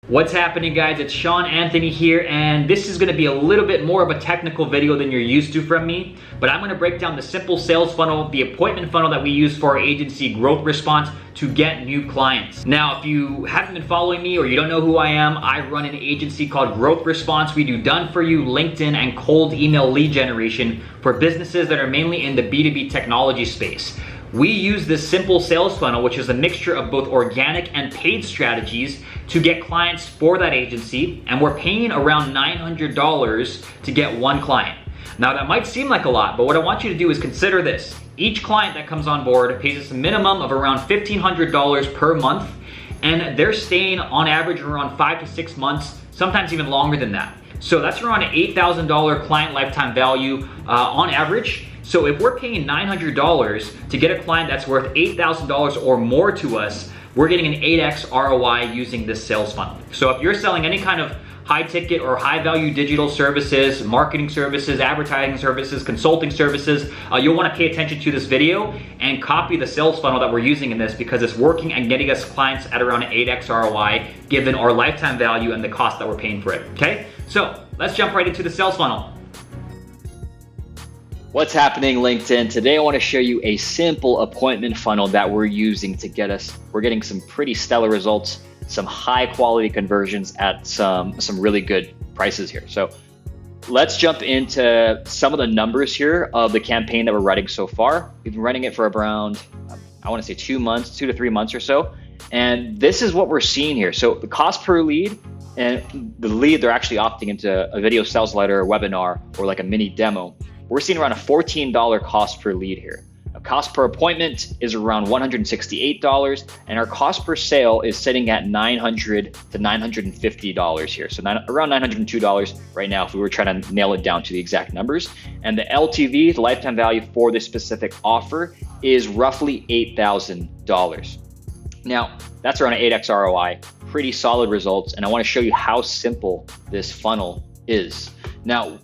What's happening, guys? It's Sean Anthony here, and this is going to be a little bit more of a technical video than you're used to from me, but I'm going to break down the simple sales funnel, the appointment funnel that we use for our agency Growth Response to get new clients. Now, if you haven't been following me or you don't know who I am, I run an agency called Growth Response. We do done-for-you LinkedIn and cold email lead generation for businesses that are mainly in the B2B technology space. We use this simple sales funnel, which is a mixture of both organic and paid strategies to get clients for that agency, and we're paying around $900 to get one client. Now that might seem like a lot, but what I want you to do is consider this. Each client that comes on board pays us a minimum of around $1,500 per month, and they're staying on average around 5 to 6 months, sometimes even longer than that. So that's around an $8,000 client lifetime value on average. So if we're paying $900 to get a client that's worth $8,000 or more to us, we're getting an 8x ROI using this sales funnel. So if you're selling any kind of high ticket or high value digital services, marketing services, advertising services, consulting services, you'll want to pay attention to this video and copy the sales funnel that we're using in this, because it's working and getting us clients at around an 8x ROI given our lifetime value and the cost that we're paying for it. Okay, so let's jump right into the sales funnel. What's happening, LinkedIn? Today I want to show you a simple appointment funnel that we're using to get us, we're getting some pretty stellar results, some high quality conversions at some really good prices here. So let's jump into some of the numbers here of the campaign that we're running so far. We've been running it for around, I want to say 2 months, 2 to 3 months or so. And this is what we're seeing here. So the cost per lead, and the lead, they're actually opting into a video sales letter, a webinar, or like a mini demo. We're seeing around a $14 cost per lead here. A cost per appointment is around $168, and our cost per sale is sitting at $900 to $950 here. So around $902 right now if we were trying to nail it down to the exact numbers. And the LTV, the lifetime value for this specific offer, is roughly $8,000. Now, that's around an 8x ROI, pretty solid results, and I want to show you how simple this funnel is. Now,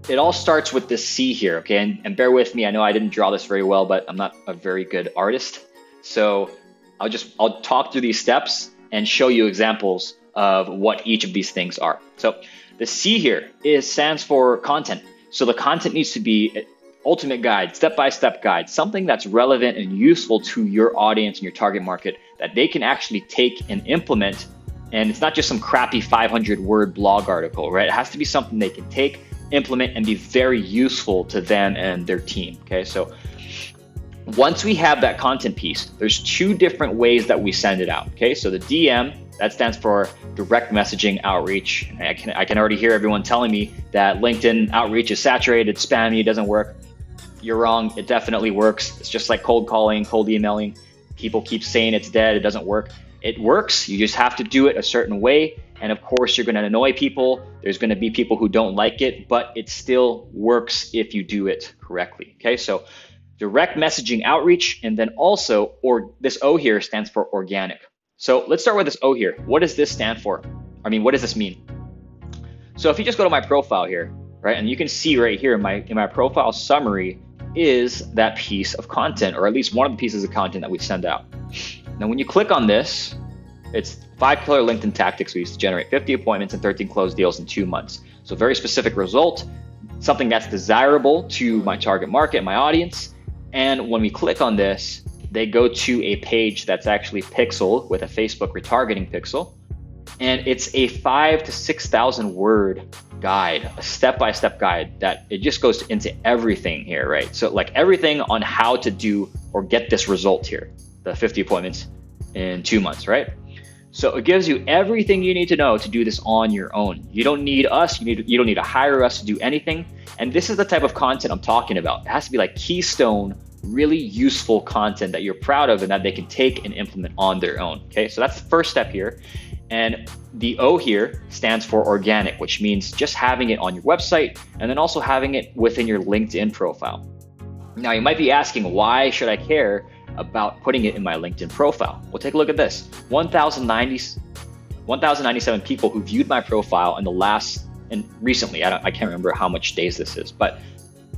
it all starts with this C here, okay? And bear with me, I know I didn't draw this very well, but I'm not a very good artist. So I'll talk through these steps and show you examples of what each of these things are. So the C here stands for content. So the content needs to be an ultimate guide, step-by-step guide, something that's relevant and useful to your audience and your target market that they can actually take and implement. And it's not just some crappy 500-word blog article, right? It has to be something they can take, implement, and be very useful to them and their team. Okay, so once we have that content piece, there's 2 different ways that we send it out. Okay, so the DM, that stands for direct messaging outreach. I can already hear everyone telling me that LinkedIn outreach is saturated, spammy, it doesn't work. You're wrong, it definitely works. It's just like cold calling, cold emailing. People keep saying it's dead, it doesn't work. It works, you just have to do it a certain way. And of course, you're going to annoy people. There's going to be people who don't like it, but it still works if you do it correctly. Okay, so direct messaging outreach, and then also, or this O here stands for organic. So let's start with this O here. What does this stand for? I mean, what does this mean? So if you just go to my profile here, right, and you can see right here in my profile summary is that piece of content, or at least one of the pieces of content that we send out. Now, when you click on this, it's 5 killer LinkedIn tactics we use to generate 50 appointments and 13 closed deals in 2 months. So very specific result, something that's desirable to my target market, my audience. And when we click on this, they go to a page that's actually pixeled with a Facebook retargeting pixel. And it's a 5,000 to 6,000 word guide, a step-by-step guide that it just goes into everything here, right? So like everything on how to do or get this result here, the 50 appointments in 2 months, right? So it gives you everything you need to know to do this on your own. You don't need us, you don't need to hire us to do anything. And this is the type of content I'm talking about. It has to be like keystone, really useful content that you're proud of and that they can take and implement on their own. Okay, so that's the first step here. And the O here stands for organic, which means just having it on your website and then also having it within your LinkedIn profile. Now you might be asking, why should I care about putting it in my LinkedIn profile? Well, take a look at this. 1,097 people who viewed my profile in the last, and recently, I can't remember how much days this is, but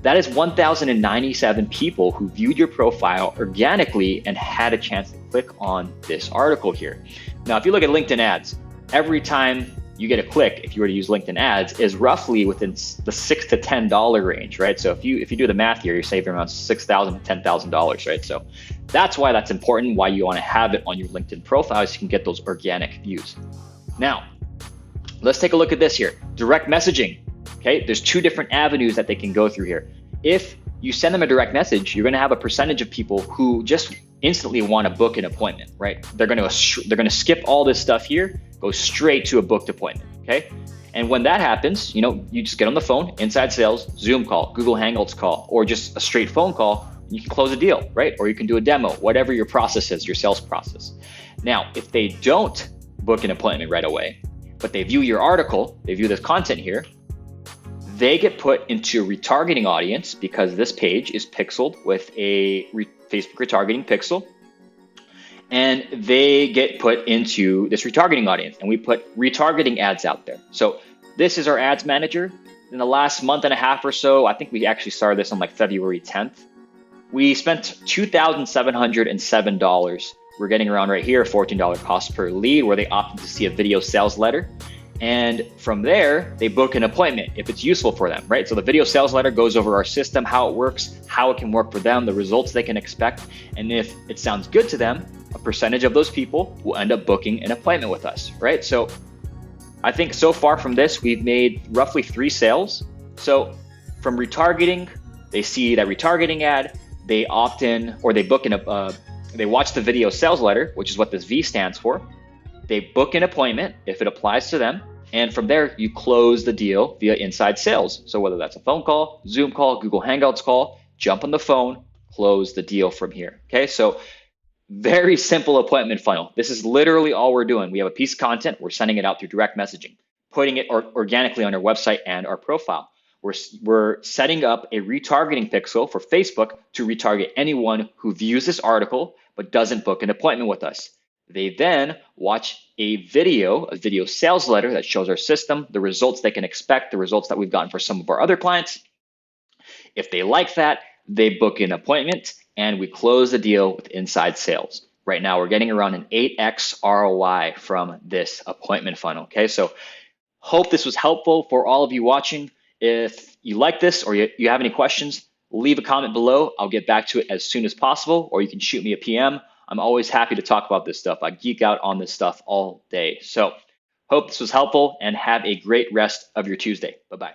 that is 1,097 people who viewed your profile organically and had a chance to click on this article here. Now, if you look at LinkedIn ads, every time you get a click, if you were to use LinkedIn ads, is roughly within the $6 to $10 range, right? So if you do the math here, you're saving around $6,000 to $10,000, right? So that's why that's important, why you want to have it on your LinkedIn profile, so you can get those organic views. Now, let's take a look at this here. Direct messaging, okay? There's two different avenues that they can go through here. If you send them a direct message, you're gonna have a percentage of people who just instantly want to book an appointment, right? They're gonna skip all this stuff here, go straight to a booked appointment, okay? And when that happens, you just get on the phone, inside sales, Zoom call, Google Hangouts call, or just a straight phone call, and you can close a deal, right? Or you can do a demo, whatever your process is, your sales process. Now, if they don't book an appointment right away, but they view your article, they view this content here, they get put into a retargeting audience because this page is pixeled with a Facebook retargeting pixel, and they get put into this retargeting audience, and we put retargeting ads out there. So this is our ads manager. In the last month and a half or so, I think we actually started this on like February 10th. We spent $2,707. We're getting around right here, $14 cost per lead, where they opted to see a video sales letter. And from there, they book an appointment if it's useful for them, right? So the video sales letter goes over our system, how it works, how it can work for them, the results they can expect. And if it sounds good to them, a percentage of those people will end up booking an appointment with us, right? So I think so far from this, we've made roughly 3 sales. So from retargeting, they see that retargeting ad, they opt in, or they book they watch the video sales letter, which is what this V stands for. They book an appointment if it applies to them. And from there, you close the deal via inside sales. So whether that's a phone call, Zoom call, Google Hangouts call, jump on the phone, close the deal from here. Okay, so very simple appointment funnel. This is literally all we're doing. We have a piece of content, we're sending it out through direct messaging, putting it organically on our website and our profile. We're setting up a retargeting pixel for Facebook to retarget anyone who views this article but doesn't book an appointment with us. They then watch a video sales letter that shows our system, the results they can expect, the results that we've gotten for some of our other clients. If they like that, they book an appointment and we close the deal with inside sales. Right now, we're getting around an 8x ROI from this appointment funnel. Okay, so hope this was helpful for all of you watching. If you like this or you have any questions, leave a comment below. I'll get back to it as soon as possible, or you can shoot me a PM. I'm always happy to talk about this stuff. I geek out on this stuff all day. So hope this was helpful and have a great rest of your Tuesday. Bye-bye.